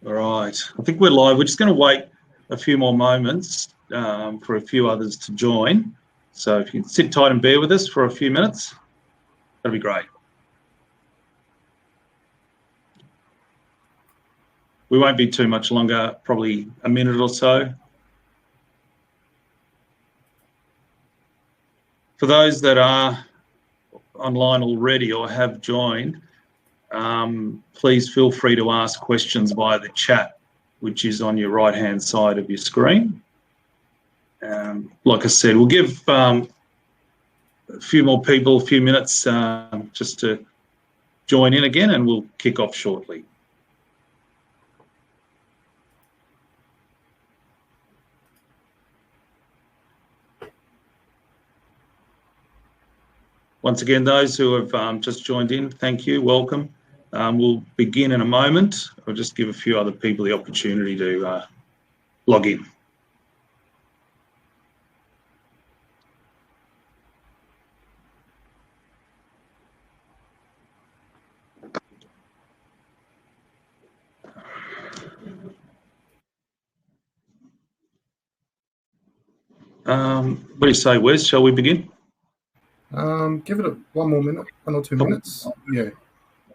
All right, I think we're live. We're just going to wait a few more moments for a few others to join. So if you can sit tight and bear with us for a few minutes, that'd be great. We won't be too much longer, probably a minute or so. For those that are online already or have joined, please feel free to ask questions via the chat, which is on your right-hand side of your screen. Like I said, we'll give a few more people a few minutes just to join in again, and we'll kick off shortly. Once again, those who have just joined in, thank you, welcome. We'll begin in a moment. I'll just give a few other people the opportunity to log in. What do you say, Wes? Shall we begin? Give it one more minute, 1 or 2 minutes. Yeah.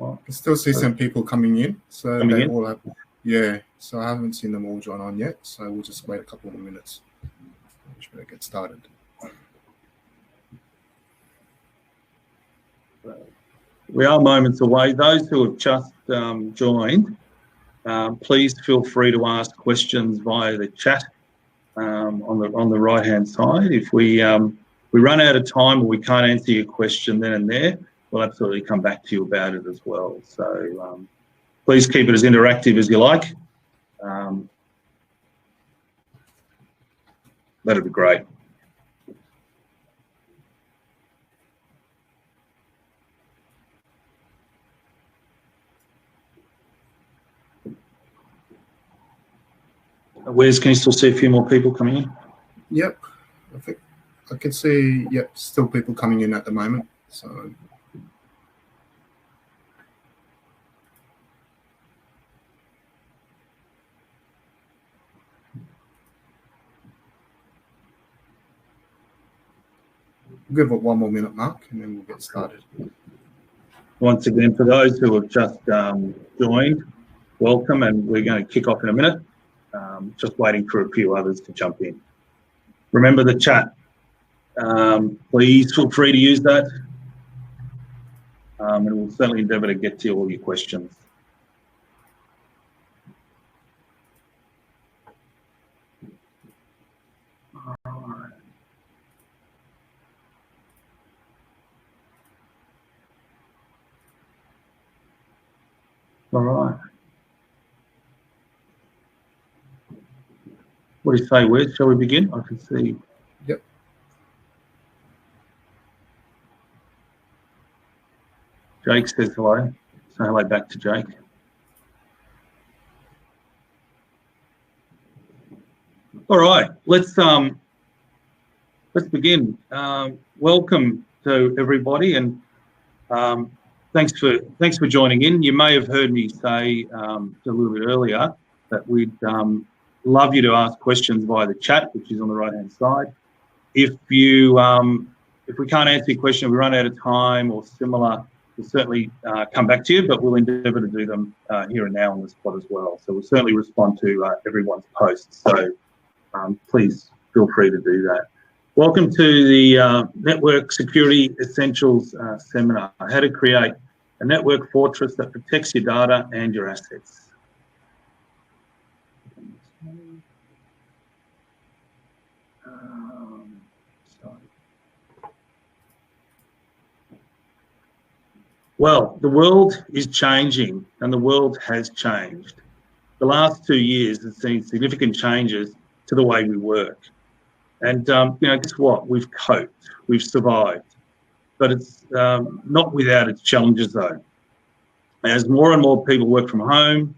I can still see some people coming in. So they all have, yeah. So I haven't seen them all join on yet. So we'll just wait a couple more minutes. We should get started. We are moments away. Those who have just joined, please feel free to ask questions via the chat on the right-hand side. If we run out of time or we can't answer your question then and there, we'll absolutely come back to you about it as well. So please keep it as interactive as you like. That'd be great. Wes, can you still see a few more people coming in? Yep, I think I can see, yep, still people coming in at the moment. So we'll give it 1 more minute, Mark, and then we'll get started. Once again, for those who have just joined, welcome, and we're going to kick off in a minute. Just waiting for a few others to jump in. Remember the chat. Please feel free to use that. And we'll certainly endeavour to get to all your questions. All right. What do you say, Wes? Shall we begin? I can see. Yep. Jake says hello. Say hello back to Jake. All right, let's begin. Welcome to everybody, and thanks for joining in. You may have heard me say a little bit earlier that we'd love you to ask questions via the chat, which is on the right-hand side. If we can't answer your question, we run out of time or similar, we'll certainly come back to you, but we'll endeavour to do them here and now on the spot as well. So we'll certainly respond to everyone's posts. So please feel free to do that. Welcome to the Network Security Essentials Seminar, how to create a network fortress that protects your data and your assets. Well, the world is changing, and the world has changed. The last 2 years have seen significant changes to the way we work. And, guess what? We've coped, we've survived. But it's not without its challenges, though. As more and more people work from home,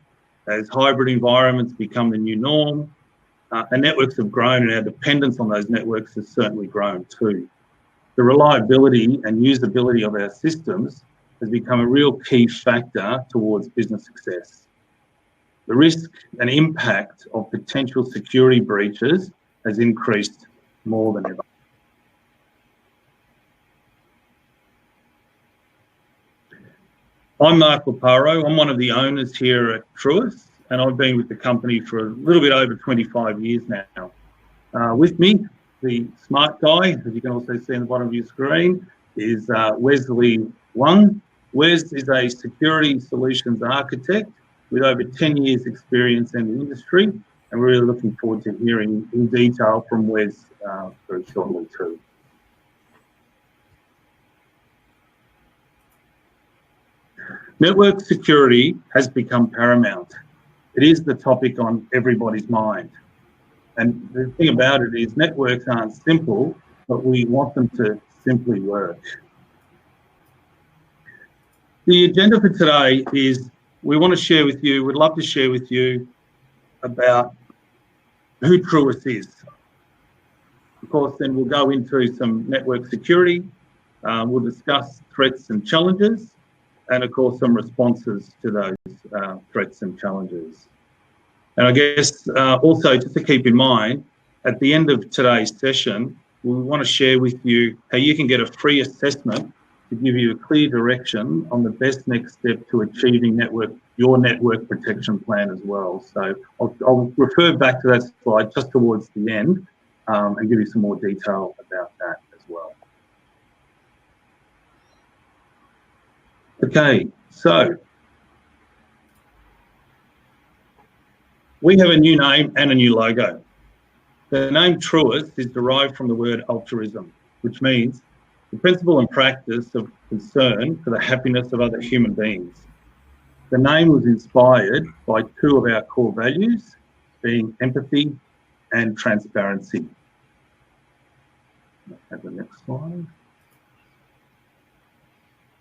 as hybrid environments become the new norm, and networks have grown, and our dependence on those networks has certainly grown too. The reliability and usability of our systems has become a real key factor towards business success. the risk and impact of potential security breaches has increased more than ever. I'm Mark Laparo. I'm one of the owners here at Truis, and I've been with the company for a little bit over 25 years now. With me, the smart guy, as you can also see on the bottom of your screen, is Wesley Wang. Wes is a security solutions architect with over 10 years experience in the industry, and we're really looking forward to hearing in detail from Wes very shortly too. Network security has become paramount. It is the topic on everybody's mind. And the thing about it is networks aren't simple, but we want them to simply work. The agenda for today is we'd love to share with you about who Truis is. Of course, then we'll go into some network security. We'll discuss threats and challenges, and of course, some responses to those threats and challenges. And I guess also just to keep in mind, at the end of today's session, we want to share with you how you can get a free assessment to give you a clear direction on the best next step to achieving your network protection plan as well. So I'll refer back to that slide just towards the end and give you some more detail about that as well. Okay, so we have a new name and a new logo. The name Truis is derived from the word altruism, which means the principle and practice of concern for the happiness of other human beings. The name was inspired by two of our core values, being empathy and transparency. Have the next slide.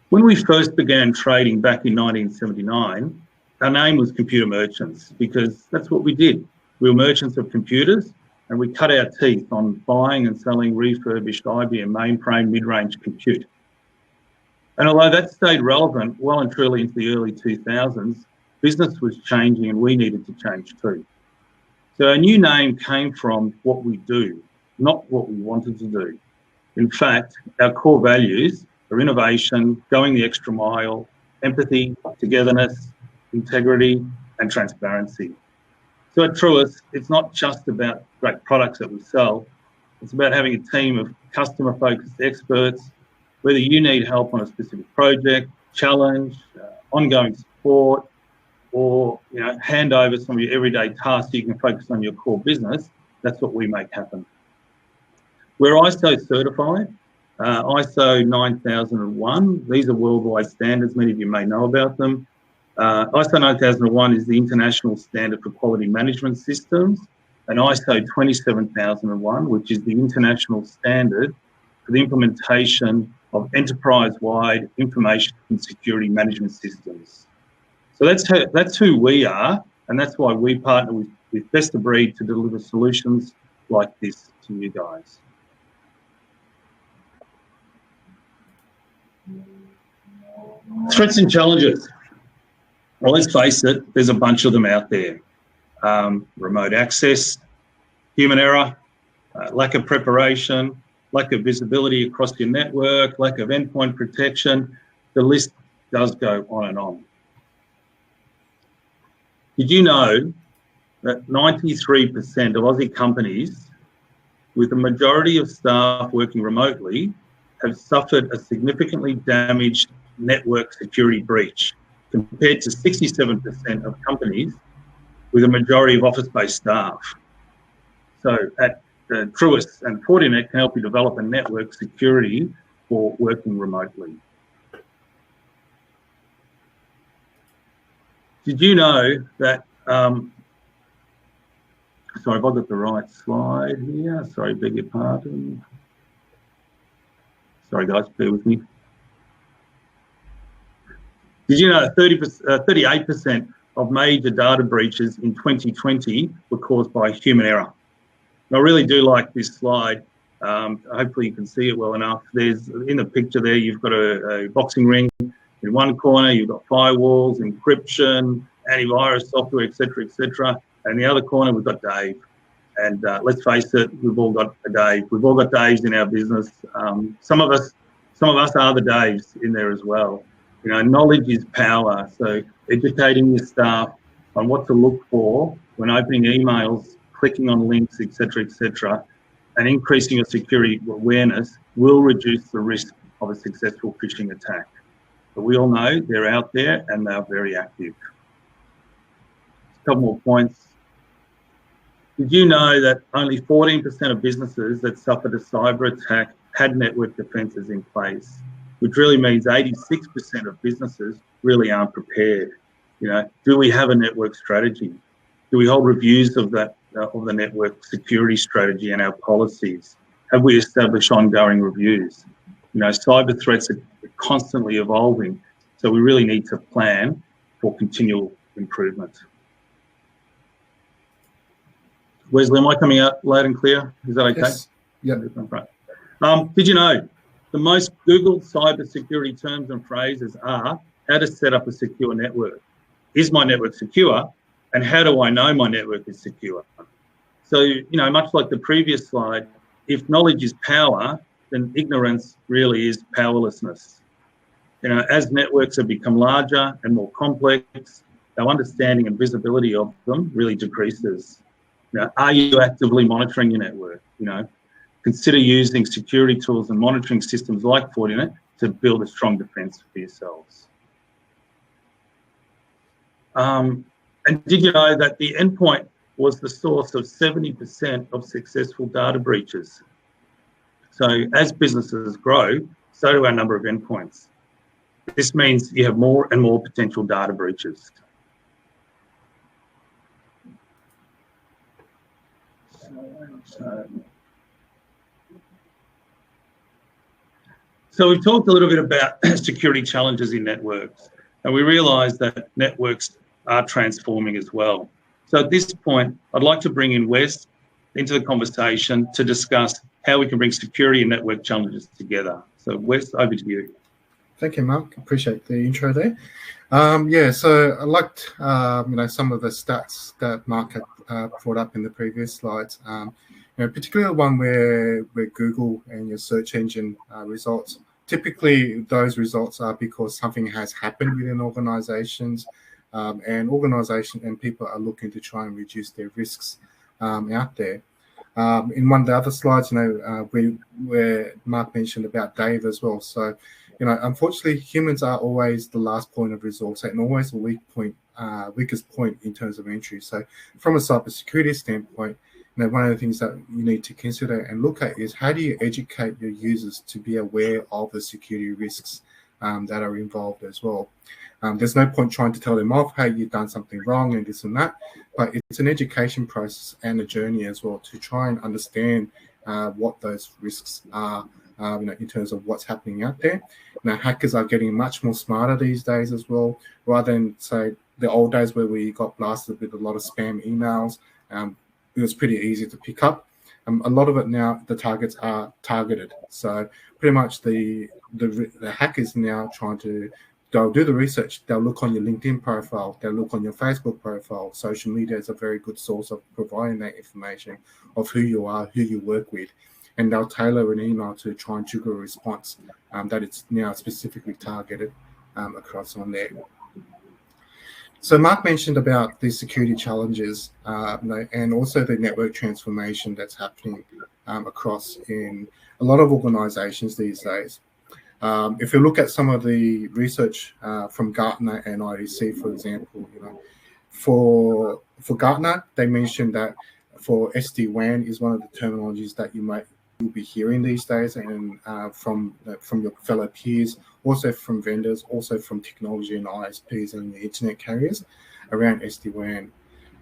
When we first began trading back in 1979, our name was Computer Merchants because that's what we did. We were merchants of computers, and we cut our teeth on buying and selling refurbished IBM mainframe mid-range compute. And although that stayed relevant well and truly into the early 2000s, business was changing and we needed to change too. So our new name came from what we do, not what we wanted to do. In fact, our core values are innovation, going the extra mile, empathy, togetherness, integrity, and transparency. So at Truis, it's not just about great products that we sell. It's about having a team of customer-focused experts. Whether you need help on a specific project, challenge, ongoing support, or hand over some of your everyday tasks so you can focus on your core business, that's what we make happen. We're ISO certified, ISO 9001. These are worldwide standards. Many of you may know about them. ISO 9001 is the international standard for quality management systems, and ISO 27001, which is the international standard for the implementation of enterprise-wide information and security management systems. So that's who we are, and that's why we partner with Best of Breed to deliver solutions like this to you guys. Threats and challenges. Well, let's face it, there's a bunch of them out there. Remote access, human error, lack of preparation, lack of visibility across your network, lack of endpoint protection. The list does go on and on. Did you know that 93% of Aussie companies with the majority of staff working remotely have suffered a significantly damaged network security breach, compared to 67% of companies with a majority of office-based staff. So at Truis and Fortinet can help you develop a network security for working remotely. Did you know that, sorry, have I got the right slide here? Sorry, beg your pardon. Sorry guys, bear with me. Did you know that 38% of major data breaches in 2020 were caused by human error? And I really do like this slide. Hopefully you can see it well enough. There's in the picture there, you've got a boxing ring. In one corner, you've got firewalls, encryption, antivirus software, etc. And the other corner, we've got Dave. And let's face it, we've all got a Dave. We've all got Daves in our business. Some of us are the Daves in there as well. Knowledge is power. So educating your staff on what to look for when opening emails, clicking on links, etc., and increasing your security awareness will reduce the risk of a successful phishing attack. But we all know they're out there and they're very active. A couple more points. Did you know that only 14% of businesses that suffered a cyber attack had network defences in place, which really means 86% of businesses really aren't prepared? Do we have a network strategy? Do we hold reviews of the network security strategy and our policies? Have we established ongoing reviews? Cyber threats are constantly evolving, so we really need to plan for continual improvement. Wesley, am I coming out loud and clear? Is that okay? Yes. Yeah. Right. Did you know the most Googled cybersecurity terms and phrases are how to set up a secure network? Is my network secure? And how do I know my network is secure? So, much like the previous slide, if knowledge is power, then ignorance really is powerlessness. As networks have become larger and more complex, our understanding and visibility of them really decreases. Are you actively monitoring your network? Consider using security tools and monitoring systems like Fortinet to build a strong defense for yourselves. And did you know that the endpoint was the source of 70% of successful data breaches? So as businesses grow, so do our number of endpoints. This means you have more and more potential data breaches. So we've talked a little bit about security challenges in networks, and we realise that networks are transforming as well. So at this point, I'd like to bring in Wes into the conversation to discuss how we can bring security and network challenges together. So Wes, over to you. Thank you, Mark. Appreciate the intro there. So I liked some of the stats that Mark had brought up in the previous slides. Particularly the one where Google and your search engine results. Typically, those results are because something has happened within organisations, and people are looking to try and reduce their risks out there. In one of the other slides, where Mark mentioned about Dave as well. So, unfortunately, humans are always the last point of resort and always the weakest point in terms of entry. So, from a cybersecurity standpoint, one of the things that you need to consider and look at is how do you educate your users to be aware of the security risks that are involved as well. There's no point trying to tell them off, hey, you've done something wrong and this and that, but it's an education process and a journey as well to try and understand what those risks are, in terms of what's happening out there. Now, hackers are getting much more smarter these days as well, rather than, say, the old days where we got blasted with a lot of spam emails. It was pretty easy to pick up. A lot of it now, the targets are targeted. So pretty much the hackers now they'll do the research. They'll look on your LinkedIn profile. They'll look on your Facebook profile. Social media is a very good source of providing that information of who you are, who you work with. And they'll tailor an email to try and trigger a response that it's now specifically targeted across on there. So Mark mentioned about the security challenges and also the network transformation that's happening across in a lot of organizations these days. If you look at some of the research from Gartner and IDC, for example, for Gartner, they mentioned that for SD-WAN is one of the terminologies that you'll be hearing these days, and from your fellow peers, also from vendors, also from technology and ISPs and the internet carriers around SD-WAN.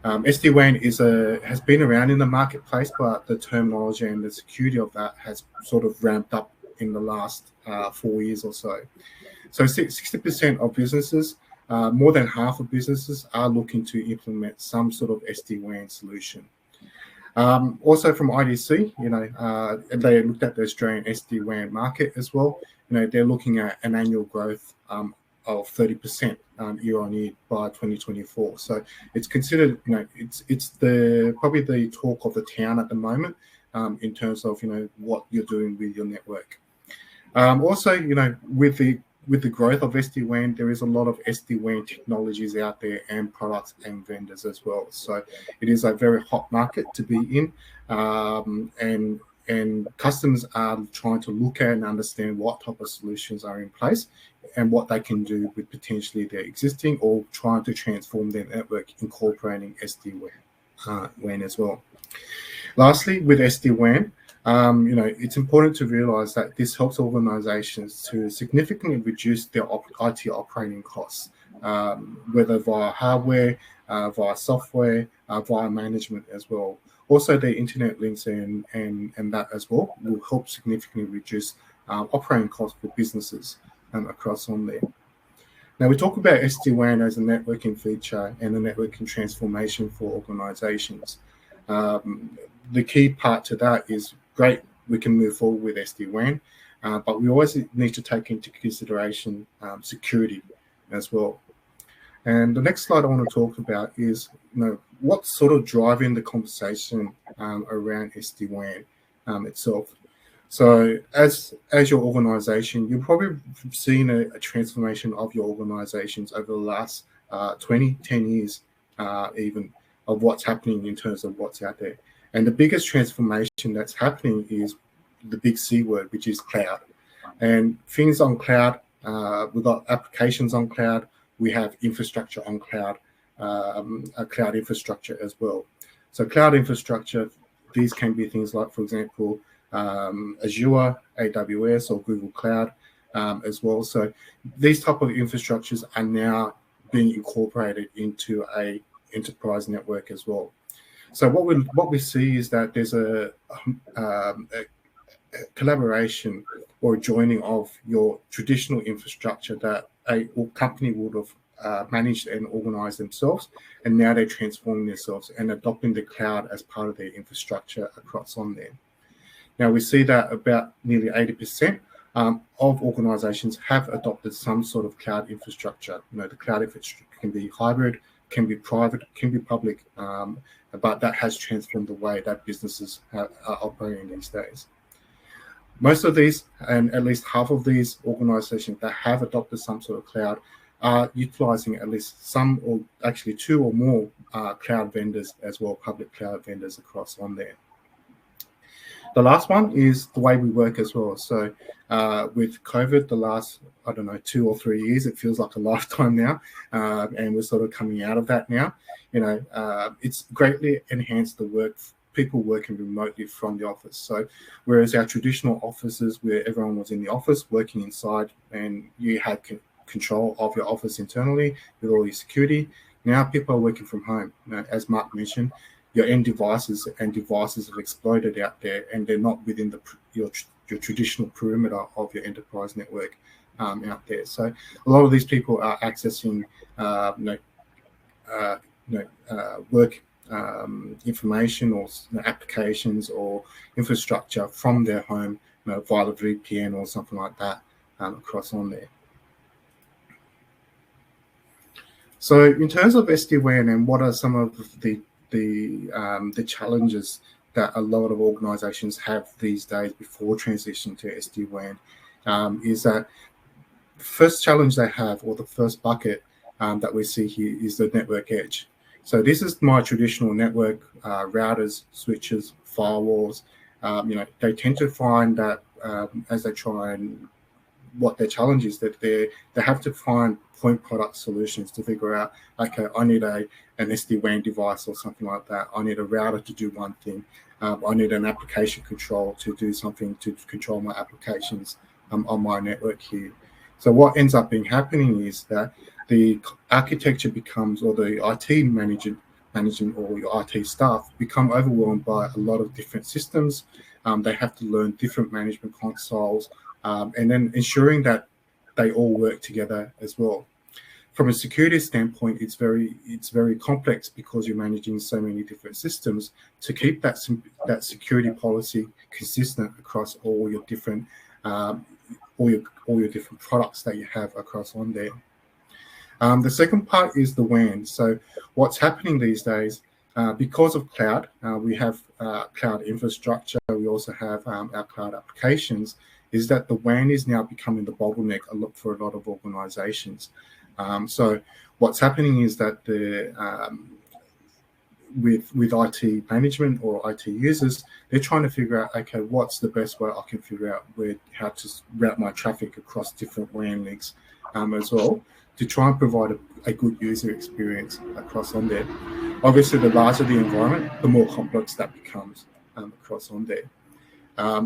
SD-WAN has been around in the marketplace, but the terminology and the security of that has sort of ramped up in the last 4 years or so. So 60% of businesses, more than half of businesses are looking to implement some sort of SD-WAN solution. Also from IDC, they looked at the Australian SD-WAN market as well. They're looking at an annual growth of 30% year on year by 2024. So it's considered, it's probably the talk of the town at the moment in terms of what you're doing with your network. Also, with the growth of SD-WAN, there is a lot of SD-WAN technologies out there and products and vendors as well. So it is a very hot market to be in, and customers are trying to look at and understand what type of solutions are in place and what they can do with potentially their existing or trying to transform their network, incorporating SD-WAN as well. Lastly, with SD-WAN, it's important to realize that this helps organizations to significantly reduce their IT operating costs, whether via hardware, via software, via management as well. Also, their internet links and that as well will help significantly reduce operating costs for businesses across on there. Now, we talk about SD-WAN as a networking feature and a networking transformation for organizations. The key part to that is, great, we can move forward with SD-WAN, but we always need to take into consideration security as well. And the next slide I want to talk about is, what's sort of driving the conversation around SD-WAN itself. So as your organization, you've probably seen a transformation of your organizations over the last 10 years even, of what's happening in terms of what's out there. And the biggest transformation that's happening is the big C word, which is cloud. And things on cloud, we've got applications on cloud, we have infrastructure on cloud, cloud infrastructure as well. So cloud infrastructure, these can be things like, for example, Azure, AWS, or Google Cloud as well. So these type of infrastructures are now being incorporated into a enterprise network as well. So what we see is that there's a collaboration or joining of your traditional infrastructure that a company would have managed and organized themselves, and now they're transforming themselves and adopting the cloud as part of their infrastructure across on there. Now, we see that about nearly 80% of organizations have adopted some sort of cloud infrastructure. The cloud infrastructure can be hybrid, can be private, can be public, but that has transformed the way that businesses are operating these days. Most of these, and at least half of these organizations that have adopted some sort of cloud, are utilizing at least some, or actually two or more cloud vendors as well, public cloud vendors across on there. The last one is the way we work as well. So with COVID, the last, 2 or 3 years, it feels like a lifetime now, and we're sort of coming out of that now. It's greatly enhanced the work, people working remotely from the office. So whereas our traditional offices where everyone was in the office working inside and you had control of your office internally with all your security, now people are working from home. As Mark mentioned, your end devices have exploded out there, and they're not within your traditional perimeter of your enterprise network out there. So a lot of these people are accessing work information or applications or infrastructure from their home via the VPN or something like that across on there. So in terms of SD-WAN and what are some of the challenges that a lot of organizations have these days before transition to SD-WAN, is that the first challenge they have, or the first bucket that we see here, is the network edge. So this is my traditional network, routers, switches, firewalls. They tend to find that as they try and what their challenge is, that they have to find point product solutions to figure out, okay, I need an SD-WAN device or something like that. I need a router to do one thing. I need an application control to do something to control my applications on my network here. So what ends up happening is that the architecture becomes, or the IT management or your IT staff become overwhelmed by a lot of different systems. They have to learn different management consoles, and then ensuring that they all work together as well. From a security standpoint, it's very complex because you're managing so many different systems to keep that security policy consistent across all your different all your different products that you have across on there. The second part is the WAN. So what's happening these days, because of cloud, we have cloud infrastructure, we also have our cloud applications, is that the WAN is now becoming the bottleneck for a lot of organizations. So what's happening is that with IT management or IT users, they're trying to figure out, okay, what's the best way I can figure out how to route my traffic across different WAN links as well, to try and provide a good user experience across on there. Obviously, the larger the environment, the more complex that becomes across on there.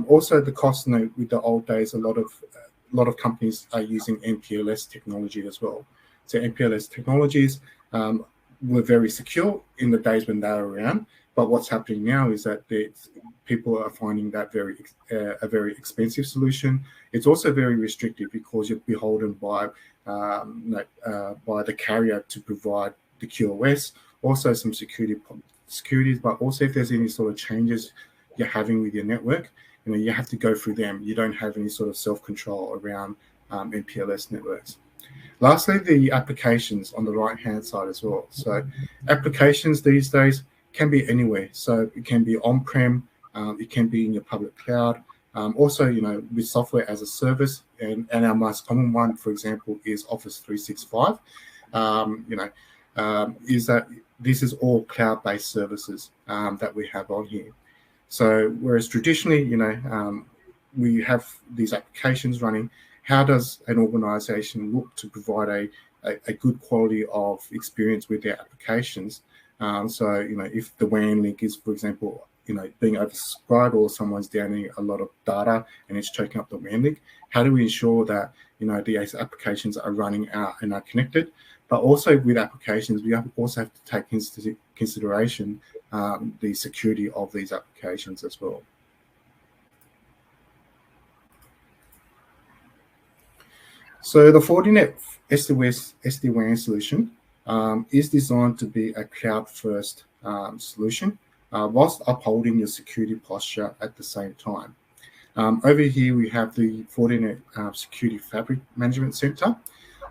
Also, the cost, with the old days, a lot of companies are using MPLS technology as well. So MPLS technologies were very secure in the days when they were around, but what's happening now is that people are finding that a very expensive solution. It's also very restrictive because you're beholden by the carrier to provide the QoS, also some securities, but also if there's any sort of changes you're having with your network, you have to go through them. You don't have any sort of self-control around MPLS networks. Lastly, the applications on the right-hand side as well. So applications these days can be anywhere. So it can be on-prem, it can be in your public cloud. Also, with software as a service, and our most common one, for example, is Office 365. Is that this is all cloud-based services that we have on here. So whereas traditionally, we have these applications running, how does an organization look to provide a good quality of experience with their applications? So, if the WAN link is, for example, being oversubscribed or someone's downloading a lot of data and it's choking up the WAN link, how do we ensure that, these applications are running out and are connected? But also with applications, we also have to take into consideration the security of these applications as well. So the Fortinet SDWAN solution is designed to be a cloud-first solution, whilst upholding your security posture at the same time. Over here, we have the Fortinet Security Fabric Management Center.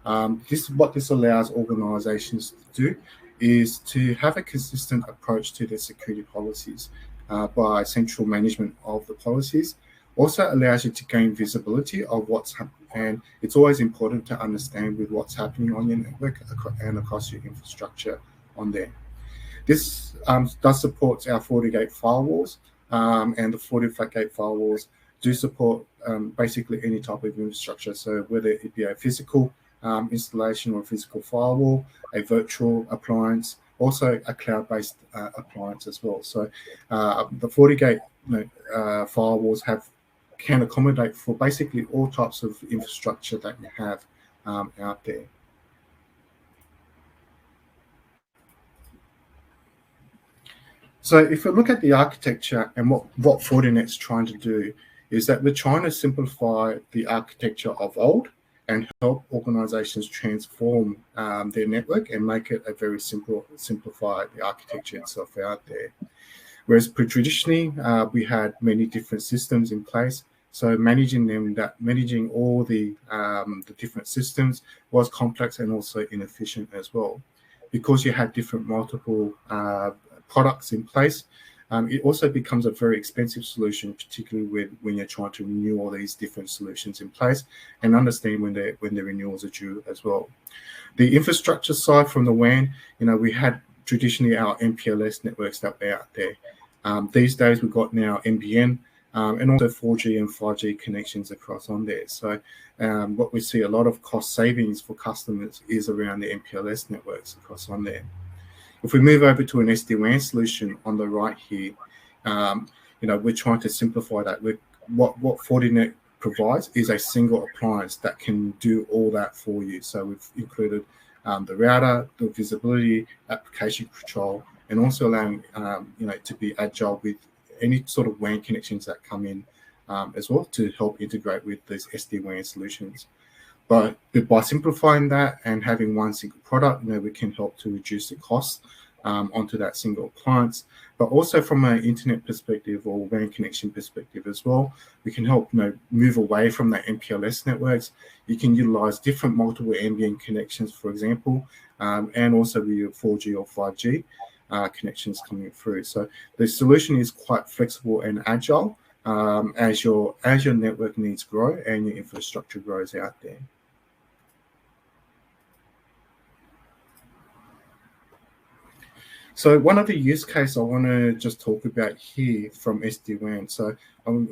What this allows organizations to do is to have a consistent approach to their security policies by central management of the policies. Also allows you to gain visibility of what's happening, and it's always important to understand with what's happening on your network and across your infrastructure on there. This does support our FortiGate firewalls, and the FortiGate firewalls do support basically any type of infrastructure. So whether it be a physical installation or a physical firewall, a virtual appliance, also a cloud-based appliance as well. So the FortiGate firewalls can accommodate for basically all types of infrastructure that you have out there. So if we look at the architecture and what Fortinet's trying to do is that we're trying to simplify the architecture of old and help organizations transform their network and make it a very simplify the architecture itself out there. Whereas traditionally, we had many different systems in place. So managing all the different systems was complex and also inefficient as well. Because you had multiple products in place, it also becomes a very expensive solution, particularly when you're trying to renew all these different solutions in place and understand when the renewals are due as well. The infrastructure side from the WAN, we had traditionally our MPLS networks that were out there. These days we've got now NBN and also 4G and 5G connections across on there. So what we see a lot of cost savings for customers is around the MPLS networks across on there. If we move over to an SD-WAN solution on the right here, we're trying to simplify that. What Fortinet provides is a single appliance that can do all that for you. So we've included the router, the visibility, application control, and also allowing to be agile with any sort of WAN connections that come in as well to help integrate with these SD-WAN solutions. But by simplifying that and having one single product, we can help to reduce the cost onto that single appliance. But also from an internet perspective or WAN connection perspective as well, we can help move away from the MPLS networks. You can utilize different multiple ambient connections, for example, and also with your 4G or 5G connections coming through. So the solution is quite flexible and agile as your network needs grow and your infrastructure grows out there. So one of the use cases I want to just talk about here from SD-WAN. So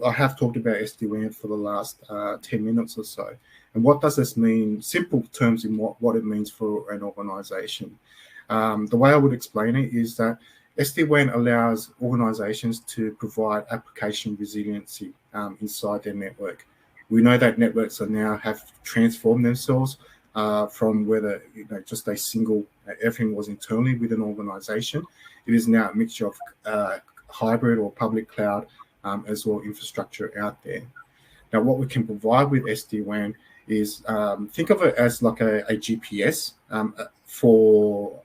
I have talked about SD-WAN for the last 10 minutes or so. And what does this mean? Simple terms in what it means for an organization. The way I would explain it is that SD-WAN allows organizations to provide application resiliency inside their network. We know that networks have transformed themselves from whether just a single, everything was internally with an organization. It is now a mixture of hybrid or public cloud as well infrastructure out there. Now, what we can provide with SD-WAN is think of it as like a GPS for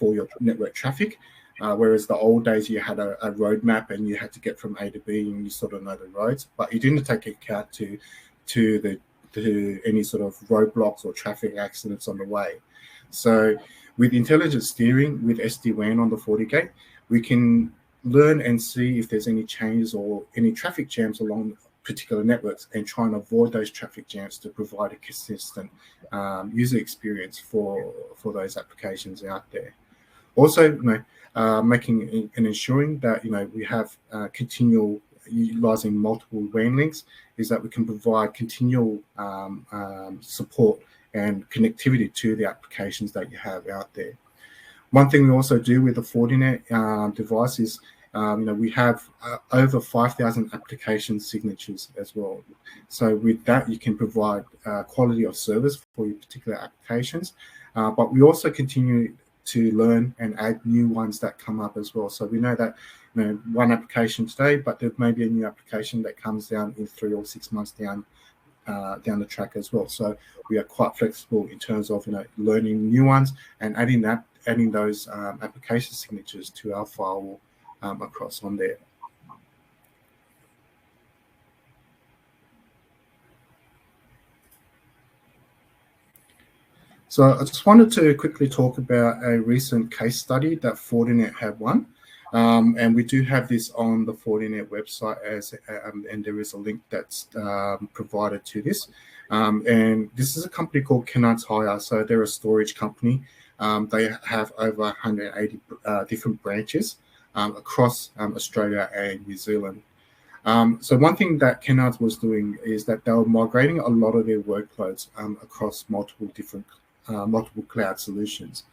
your network traffic. Whereas the old days you had a roadmap and you had to get from A to B and you sort of know the roads, but you didn't take account to any sort of roadblocks or traffic accidents on the way. So with intelligent steering with SD-WAN on the FortiGate, we can learn and see if there's any changes or any traffic jams along particular networks and try and avoid those traffic jams to provide a consistent user experience for those applications out there. Also, making and ensuring that we have continual utilizing multiple WAN links is that we can provide continual support and connectivity to the applications that you have out there. One thing we also do with the Fortinet device is we have over 5,000 application signatures as well. So with that, you can provide quality of service for your particular applications, but we also continue to learn and add new ones that come up as well. So we know that one application today, but there may be a new application that comes down in 3 or 6 months down the track as well. So we are quite flexible in terms of learning new ones and adding those application signatures to our firewall across on there. So I just wanted to quickly talk about a recent case study that Fortinet had won. And we do have this on the Fortinet website and there is a link that's provided to this. And this is a company called Kennard's Hire. So they're a storage company. They have over 180 different branches across Australia and New Zealand. So one thing that Kennard's was doing is that they were migrating a lot of their workloads across multiple cloud solutions.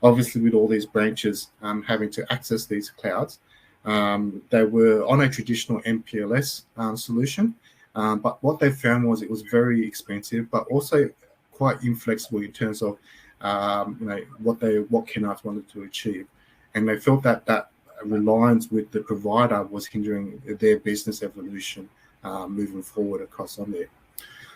Obviously, with all these branches having to access these clouds, they were on a traditional MPLS solution. But what they found was it was very expensive, but also quite inflexible in terms of what Kennard's wanted to achieve, and they felt that reliance with the provider was hindering their business evolution moving forward across on there.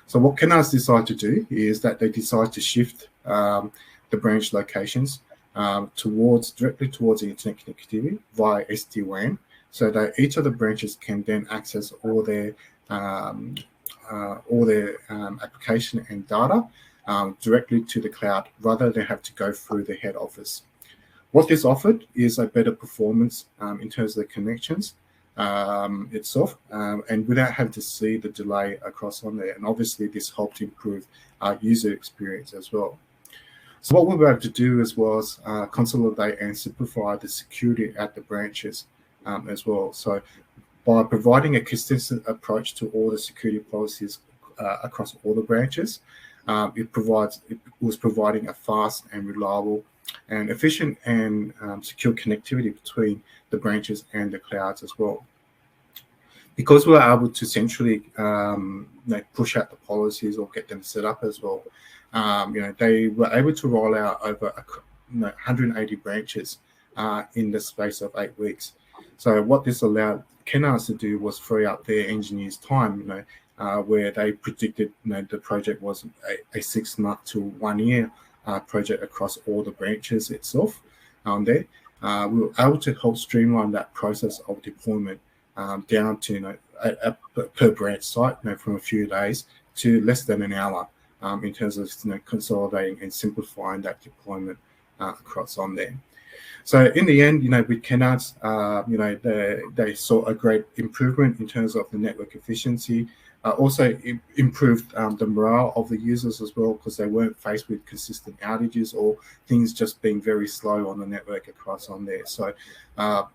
So what Kennard's decided to do is that they decided to shift the branch locations directly towards the internet connectivity via SD-WAN, so that each of the branches can then access all their application and data directly to the cloud, rather than have to go through the head office. What this offered is a better performance in terms of the connections itself, and without having to see the delay across on there. And obviously, this helped improve our user experience as well. So what we were able to do as was consolidate and simplify the security at the branches as well. So by providing a consistent approach to all the security policies across all the branches, it was providing a fast and reliable and efficient and secure connectivity between the branches and the clouds as well. Because we were able to centrally push out the policies or get them set up as well, they were able to roll out over 180 branches in the space of 8 weeks. So what this allowed Kennard's to do was free up their engineers' time, where they predicted the project was a 6 month to 1 year project across all the branches itself there. we were able to help streamline that process of deployment down to per branch site, from a few days to less than an hour, in terms of consolidating and simplifying that deployment across on there. So in the end, with Kennards, they saw a great improvement in terms of the network efficiency. Also improved the morale of the users as well, because they weren't faced with consistent outages or things just being very slow on the network across on there. So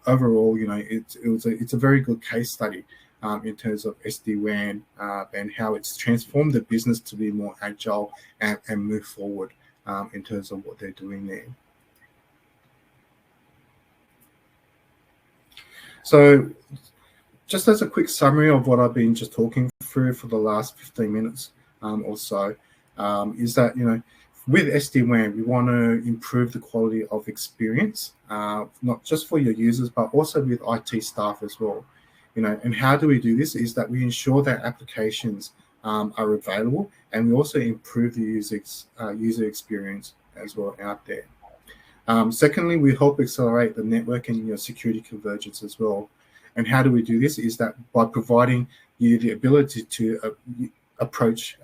overall, it's a very good case study in terms of SD-WAN and how it's transformed the business to be more agile and move forward in terms of what they're doing there. So just as a quick summary of what I've been just talking through for the last 15 minutes or so, is that, with SD-WAN, we want to improve the quality of experience, not just for your users, but also with IT staff as well. And how do we do this? Is that we ensure that applications are available, and we also improve the user experience as well out there. Secondly, we help accelerate the network and security convergence as well. And how do we do this? Is that by providing you the ability to approach,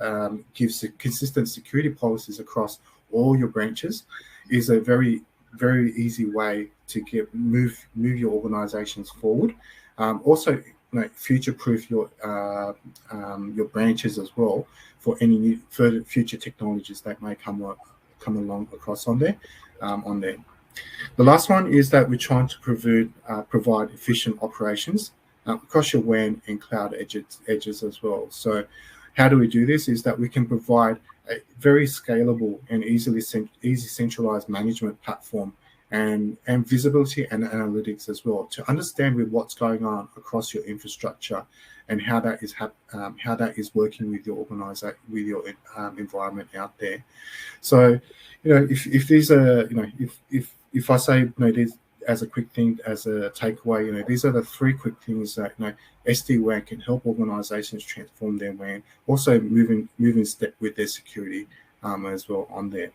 give consistent security policies across all your branches, is a very, very easy way to move your organizations forward. Also, future-proof your branches as well for any new further future technologies that may come along across on there. The last one is that we're trying to provide efficient operations across your WAN and cloud edges as well. So how do we do this? Is that we can provide a very scalable and easy centralized management platform and visibility and analytics as well, to understand with what's going on across your infrastructure and how that is working with your environment out there. So, if these are, if I say, these as a quick thing, as a takeaway, these are the three quick things that SD-WAN can help organizations transform their WAN, also moving step with their security as well on there.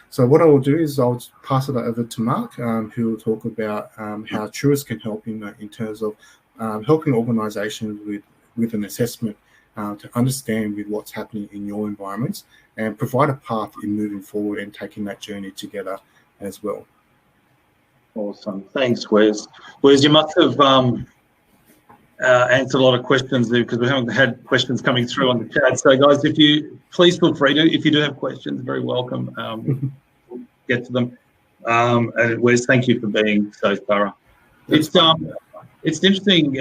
So what I will do is I'll pass it over to Mark, who will talk about how Truis can help in terms of helping organizations with an assessment to understand with what's happening in your environments and provide a path in moving forward and taking that journey together as well. Awesome. Thanks, Wes. Wes, you must have answered a lot of questions there, because we haven't had questions coming through on the chat. So, guys, please feel free to, if you do have questions, very welcome. We'll get to them. And Wes, thank you for being so thorough. It's interesting.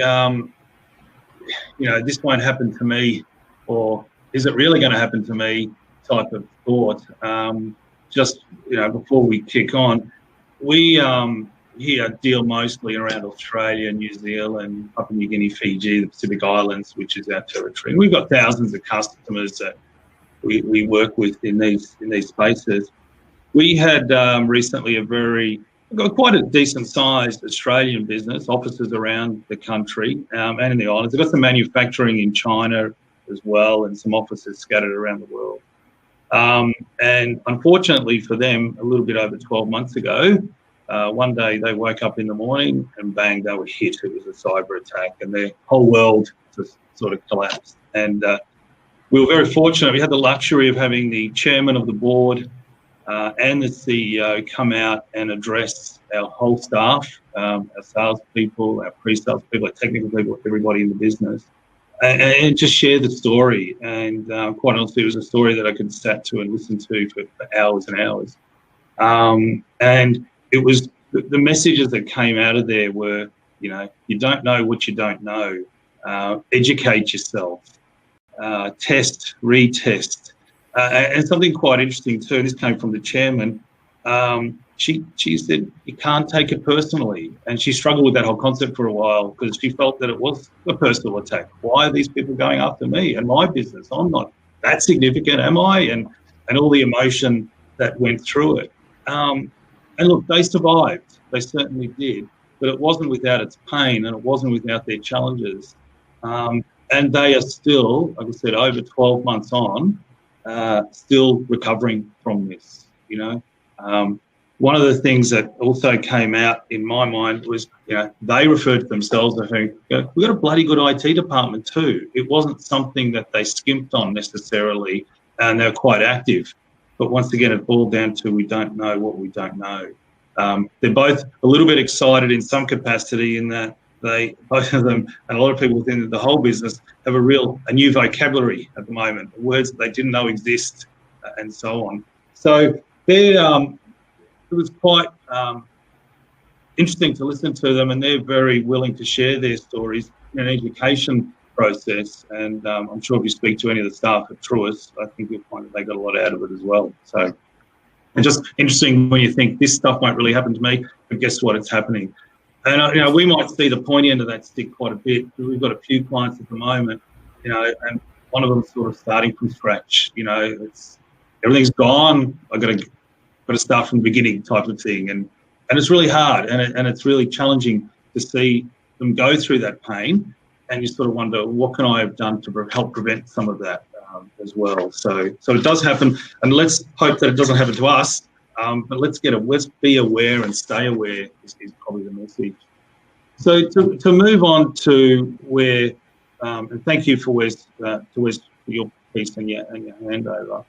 This won't happen to me, or is it really going to happen to me? Type of thought. Before we kick on, we here deal mostly around Australia, New Zealand, Papua New Guinea, Fiji, the Pacific Islands, which is our territory. And we've got thousands of customers that we work with in these spaces. We had recently quite a decent sized Australian business, offices around the country and in the islands. They've got some manufacturing in China as well, and some offices scattered around the world. And unfortunately for them, a little bit over 12 months ago, one day they woke up in the morning and bang, they were hit. It was a cyber attack, and their whole world just sort of collapsed. And we were very fortunate. We had the luxury of having the chairman of the board and the CEO come out and address our whole staff, our salespeople, our pre-sales people, our technical people, everybody in the business, and just share the story. And quite honestly, it was a story that I could sat to and listen to for hours and hours. And it was the messages that came out of there were, you don't know what you don't know. Educate yourself. Test, retest. And something quite interesting too, this came from the chairman, she said you can't take it personally. And she struggled with that whole concept for a while, because she felt that it was a personal attack. Why are these people going after me and my business? I'm not that significant, am I? And all the emotion that went through it. And look, they survived. They certainly did. But it wasn't without its pain, and it wasn't without their challenges. And they are still, like I said, over 12 months on, still recovering from this. one of the things that also came out in my mind was, they referred to themselves as saying, we've got a bloody good IT department too. It wasn't something that they skimped on necessarily, and they're quite active. But once again, it boiled down to we don't know what we don't know. They're both a little bit excited in some capacity in that both of them, and a lot of people within the whole business, have a new vocabulary at the moment, words that they didn't know exist, and so on. So it was quite interesting to listen to them, and they're very willing to share their stories in an education process. And I'm sure if you speak to any of the staff at Truis, I think you'll find that they got a lot out of it as well. So it's just interesting when you think this stuff won't really happen to me, but guess what? It's happening. And we might see the pointy end of that stick quite a bit. We've got a few clients at the moment, and one of them sort of starting from scratch. It's everything's gone. I've got to start from the beginning type of thing, and it's really hard, and it's really challenging to see them go through that pain, and you sort of wonder, what can I have done to help prevent some of that as well? So it does happen, and let's hope that it doesn't happen to us. But let's be aware and stay aware is probably the message. So to move on to where, and thank you for Wes for your piece and your handover.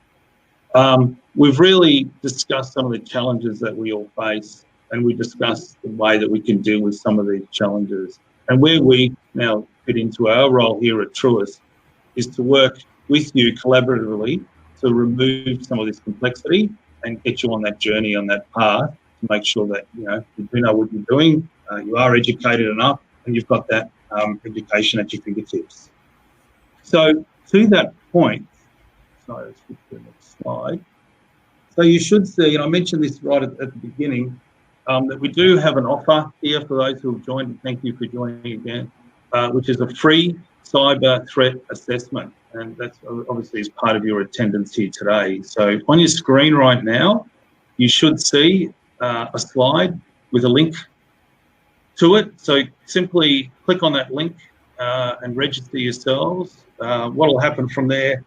We've really discussed some of the challenges that we all face, and we discussed the way that we can deal with some of these challenges. And where we now fit into our role here at Truis is to work with you collaboratively to remove some of this complexity and get you on that journey, on that path, to make sure that you do know what you're doing, you are educated enough, and you've got that education at your fingertips. So to that point, sorry, let's get to the next slide. So you should see, and I mentioned this right at the beginning, that we do have an offer here for those who have joined, and thank you for joining again, which is a free cyber threat assessment. And that's obviously as part of your attendance here today. So on your screen right now, you should see a slide with a link to it. So simply click on that link and register yourselves. What will happen from there,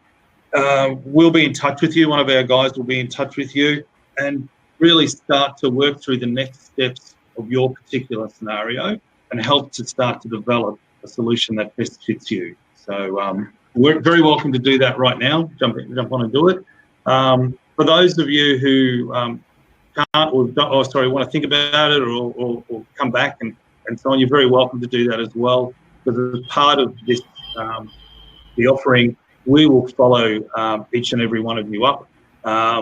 we'll be in touch with you. One of our guys will be in touch with you and really start to work through the next steps of your particular scenario and help to start to develop a solution that best fits you. So we're very welcome to do that right now. Jump on and do it. For those of you who can't or want to think about it or come back and so on, you're very welcome to do that as well. Because as part of this, the offering, we will follow each and every one of you up.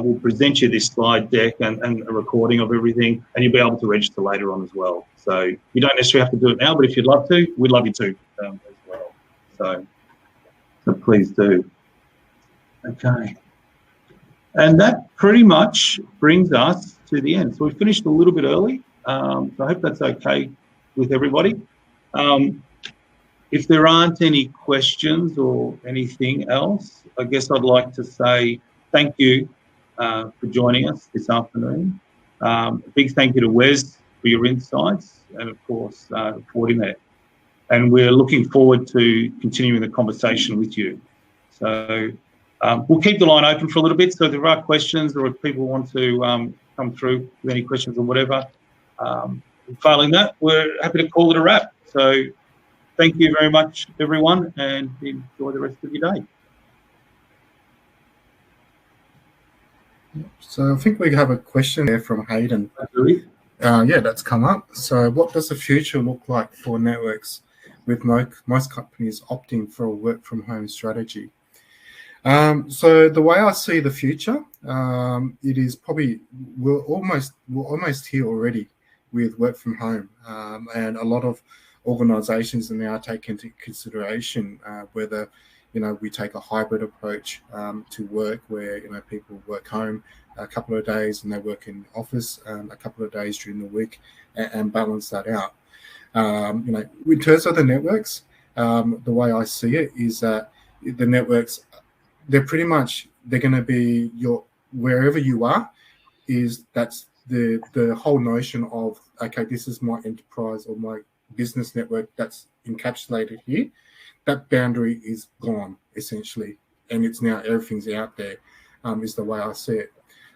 We'll present you this slide deck and a recording of everything, and you'll be able to register later on as well. So you don't necessarily have to do it now, but if you'd love to, we'd love you to as well. So please do. Okay. And that pretty much brings us to the end. So we finished a little bit early. So I hope that's okay with everybody. If there aren't any questions or anything else, I guess I'd like to say thank you for joining us this afternoon. A big thank you to Wes for your insights and, of course, Fortinet. And we're looking forward to continuing the conversation with you. So we'll keep the line open for a little bit. So if there are questions or if people want to come through with any questions or whatever, failing that, we're happy to call it a wrap. So thank you very much, everyone, and enjoy the rest of your day. So I think we have a question there from Hayden. Yeah, that's come up. So what does the future look like for networks with most companies opting for a work from home strategy? So the way I see the future, it is probably we're almost here already with work from home, and a lot of organisations are now taking into consideration whether we take a hybrid approach to work, where people work home a couple of days and they work in office a couple of days during the week, and balance that out. In terms of the networks, the way I see it is that the networks, they're going to be wherever you are. That's the whole notion of, okay, this is my enterprise or my business network that's encapsulated here. That boundary is gone essentially, and it's now everything's out there. Is the way I see it.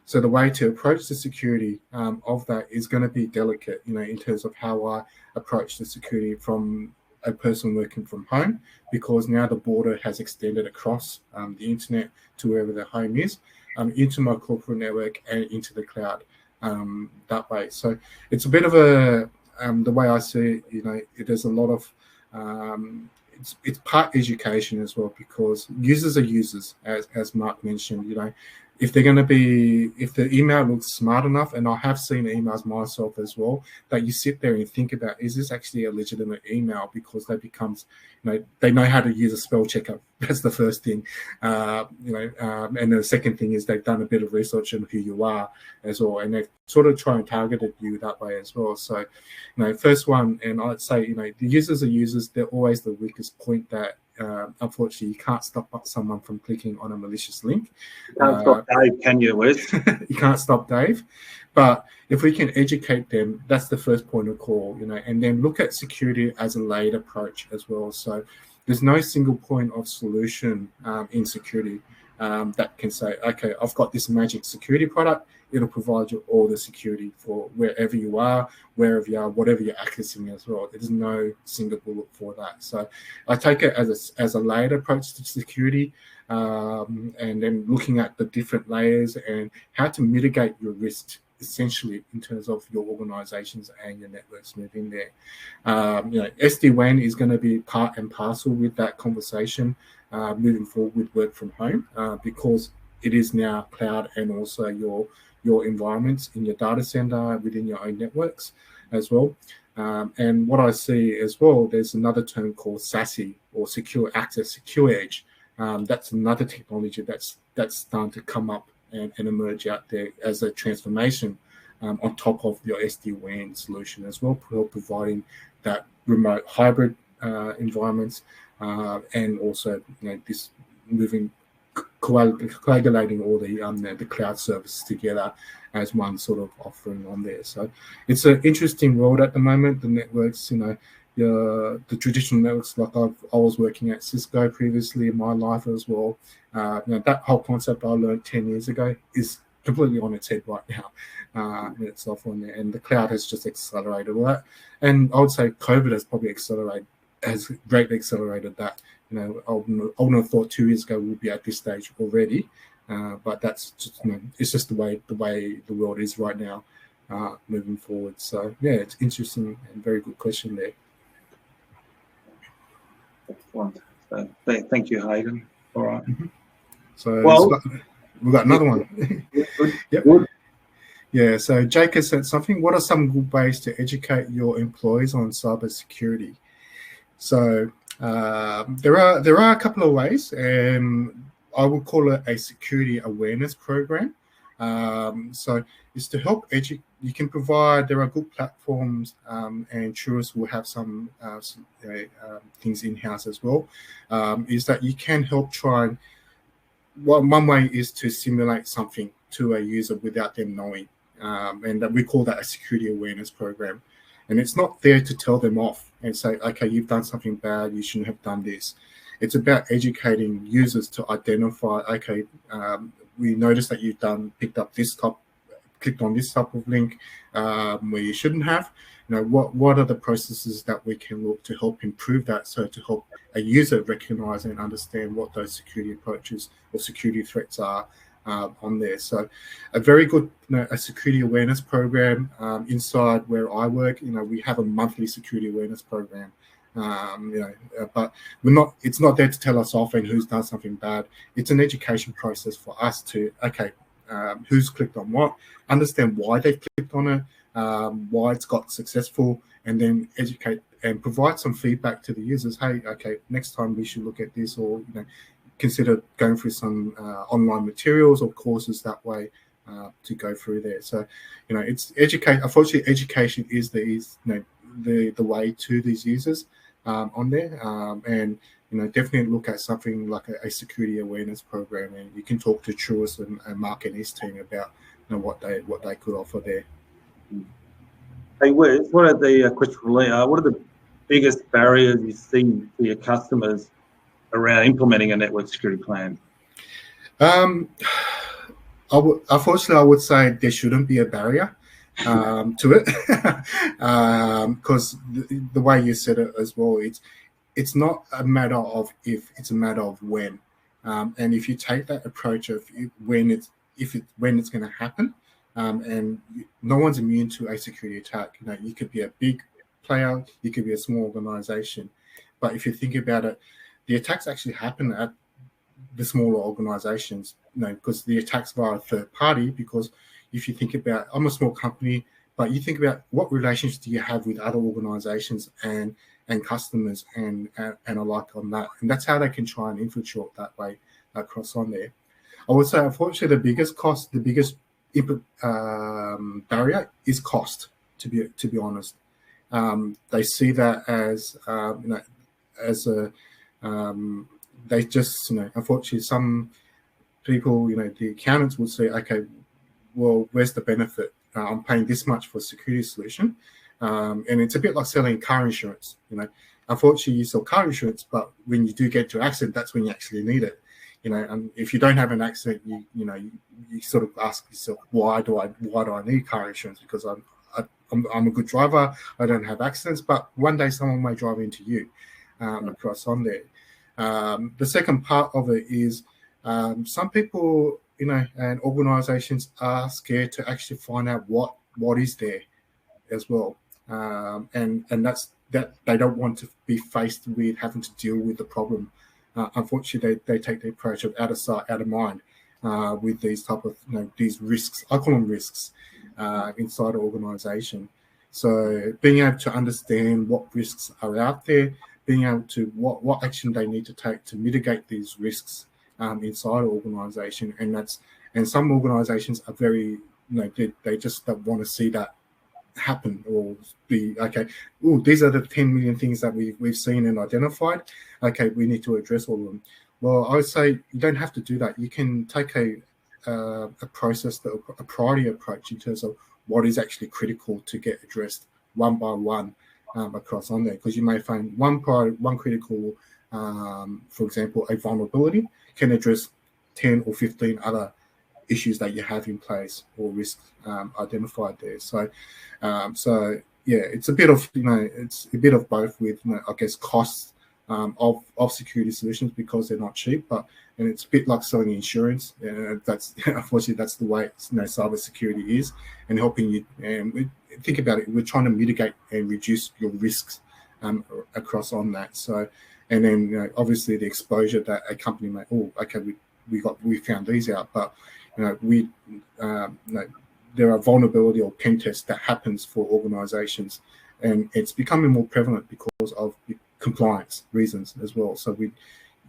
So the way to approach the security of that is going to be delicate, in terms of how I approach the security from a person working from home, because now the border has extended across the internet to wherever their home is, into my corporate network and into the cloud that way. So it's a bit of a, the way I see it, there's a lot of, it's part education as well, because users are users, as Mark mentioned. If they're going to be, if the email looks smart enough, and I have seen emails myself as well, that you sit there and think about, is this actually a legitimate email? Because they becomes, they know how to use a spell checker. That's the first thing, and the second thing is they've done a bit of research on who you are as well, and they've sort of try and targeted you that way as well. So, first one, and I'd say, the users are users. They're always the weakest point that, unfortunately, you can't stop someone from clicking on a malicious link. You can't stop Dave, can you, Wes? You can't stop Dave. But if we can educate them, that's the first point of call, and then look at security as a layered approach as well. So there's no single point of solution in security that can say, okay, I've got this magic security product. It'll provide you all the security for wherever you are, wherever you are, whatever you're accessing as well. There's no single bullet for that. So I take it as a layered approach to security, and then looking at the different layers and how to mitigate your risk, essentially, in terms of your organizations and your networks moving there. SD-WAN is going to be part and parcel with that conversation moving forward with work from home, because it is now cloud and also your environments in your data center within your own networks as well. And what I see as well, there's another term called SASE, or Secure Access, Secure Edge. That's another technology that's starting to come up and emerge out there as a transformation on top of your SD-WAN solution as well, providing that remote hybrid environments, and also this moving, coagulating all the cloud services together as one sort of offering on there. So it's an interesting world at the moment. The networks, the traditional networks, like I was working at Cisco previously in my life as well. That whole concept I learned 10 years ago is completely on its head right now in itself on there, and the cloud has just accelerated all that. And I would say COVID has greatly accelerated that. I wouldn't have thought 2 years ago we'd be at this stage already, but that's just, it's just the way the world is right now, moving forward. So yeah, it's interesting and very good question there. Excellent. So, thank you, Hayden. All right. Mm-hmm. So we've got another one. Good. Yep. Good. Yeah. So Jake has said something. What are some good ways to educate your employees on cybersecurity? So there are a couple of ways, and I would call it a security awareness program. So it's to help educate. You can provide. There are good platforms, and Truis will have some things in house as well. Is that you can help try and. One way is to simulate something to a user without them knowing, and that we call that a security awareness program. And it's not there to tell them off and say, okay, you've done something bad, you shouldn't have done this. It's about educating users to identify, okay, we noticed that you've clicked on this type of link where you shouldn't have. What are the processes that we can look to help improve that, so to help a user recognize and understand what those security approaches or security threats are on there. So a very good a security awareness program inside where I work. We have a monthly security awareness program, but it's not there to tell us off and who's done something bad. It's an education process for us to, who's clicked on what, understand why they've clicked on it, why it's got successful, and then educate and provide some feedback to the users. Hey, okay, next time we should look at this, or consider going through some online materials or courses that way to go through there. So it's educate. Unfortunately, education is the way to these users on there, and definitely look at something like a security awareness program, and you can talk to Truis and Mark and his team about what they could offer there. Hey, Wes, what are the biggest barriers you see for your customers around implementing a network security plan? Unfortunately, I would say there shouldn't be a barrier to it, because the way you said it as well, it's not a matter of if, it's a matter of when. And if you take that approach of when it's going to happen, and no one's immune to a security attack. You could be a big player, you could be a small organization, but if you think about it, the attacks actually happen at the smaller organizations, because the attacks via a third party. Because if you think about, I'm a small company, but you think about what relationships do you have with other organizations and customers and alike on that, and that's how they can try and infiltrate that way across on there. I would say, unfortunately, the biggest input barrier is cost. To be honest, they see that as they just, unfortunately, some people, the accountants would say, okay, well, where's the benefit? I'm paying this much for a security solution. And it's a bit like selling car insurance. Unfortunately, you sell car insurance, but when you do get into an accident, that's when you actually need it. And if you don't have an accident, you sort of ask yourself, why do I need car insurance? Because I'm a good driver, I don't have accidents, but one day someone may drive into you across on there. The second part of it is some people, and organizations are scared to actually find out what is there as well. And that's that they don't want to be faced with having to deal with the problem. Unfortunately, they take the approach of out of sight, out of mind with these type of these risks. I call them risks inside an organization. So being able to understand what risks are out there, being able to what action they need to take to mitigate these risks inside an organization, and some organizations are very they just don't want to see that happen, or be okay. Oh, these are the 10 million things that we've seen and identified. Okay, we need to address all of them. Well, I would say you don't have to do that. You can take a process, a priority approach in terms of what is actually critical to get addressed one by one across on there, because you may find one critical, for example, a vulnerability can address 10 or 15 other issues that you have in place or risks identified there. So yeah, it's a bit of it's a bit of both with I guess costs of security solutions, because they're not cheap, and it's a bit like selling insurance. That's unfortunately that's the way cyber security is, and helping you. And think about it, we're trying to mitigate and reduce your risks across on that. So, and then obviously the exposure that a company may, we found these out, but there are vulnerability or pen tests that happens for organizations, and it's becoming more prevalent because of compliance reasons as well. So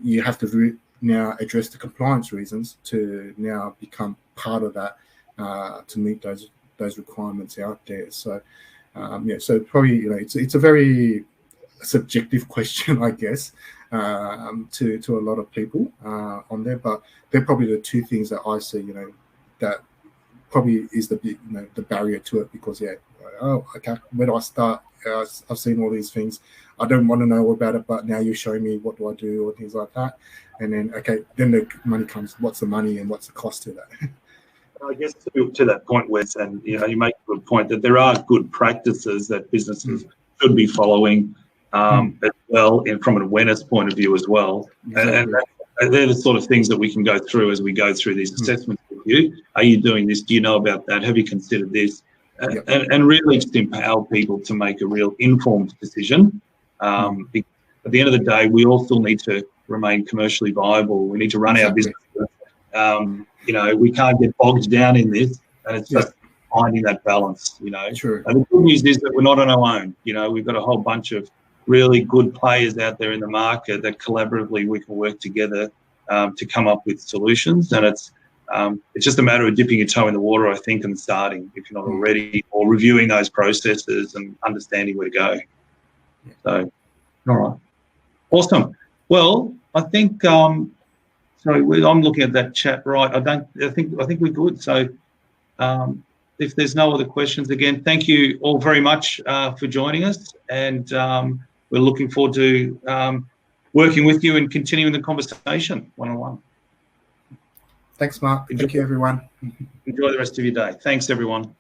you have to now address the compliance reasons to now become part of that to meet those requirements out there. So so probably it's a very subjective question, I guess, to a lot of people on there, but they're probably the two things that I see, that probably is the big, the barrier to it, because okay, where do I start? I've seen all these things. I don't want to know about it, but now you're showing me what do I do or things like that. And then, okay, then the money comes. What's the money and what's the cost to that? I guess to that point, Wes, and you make a good point that there are good practices that businesses should be following as well, and from an awareness point of view as well. Exactly. And they're the sort of things that we can go through as we go through these assessments with you. Are you doing this? Do you know about that? Have you considered this? And really just empower people to make a real informed decision. At the end of the day, we all still need to remain commercially viable. We need to run our business. We can't get bogged down in this, and it's just finding that balance. True. And the good news is that we're not on our own. We've got a whole bunch of really good players out there in the market that collaboratively we can work together to come up with solutions. And it's just a matter of dipping your toe in the water, I think, and starting, if you're not already, or reviewing those processes and understanding where to go. So, all right. Awesome. Well, I think, I'm looking at that chat, right. I think we're good. So if there's no other questions, again, thank you all very much for joining us. And we're looking forward to working with you and continuing the conversation one-on-one. Thanks, Mark. Thank you, everyone. Enjoy the rest of your day. Thanks, everyone.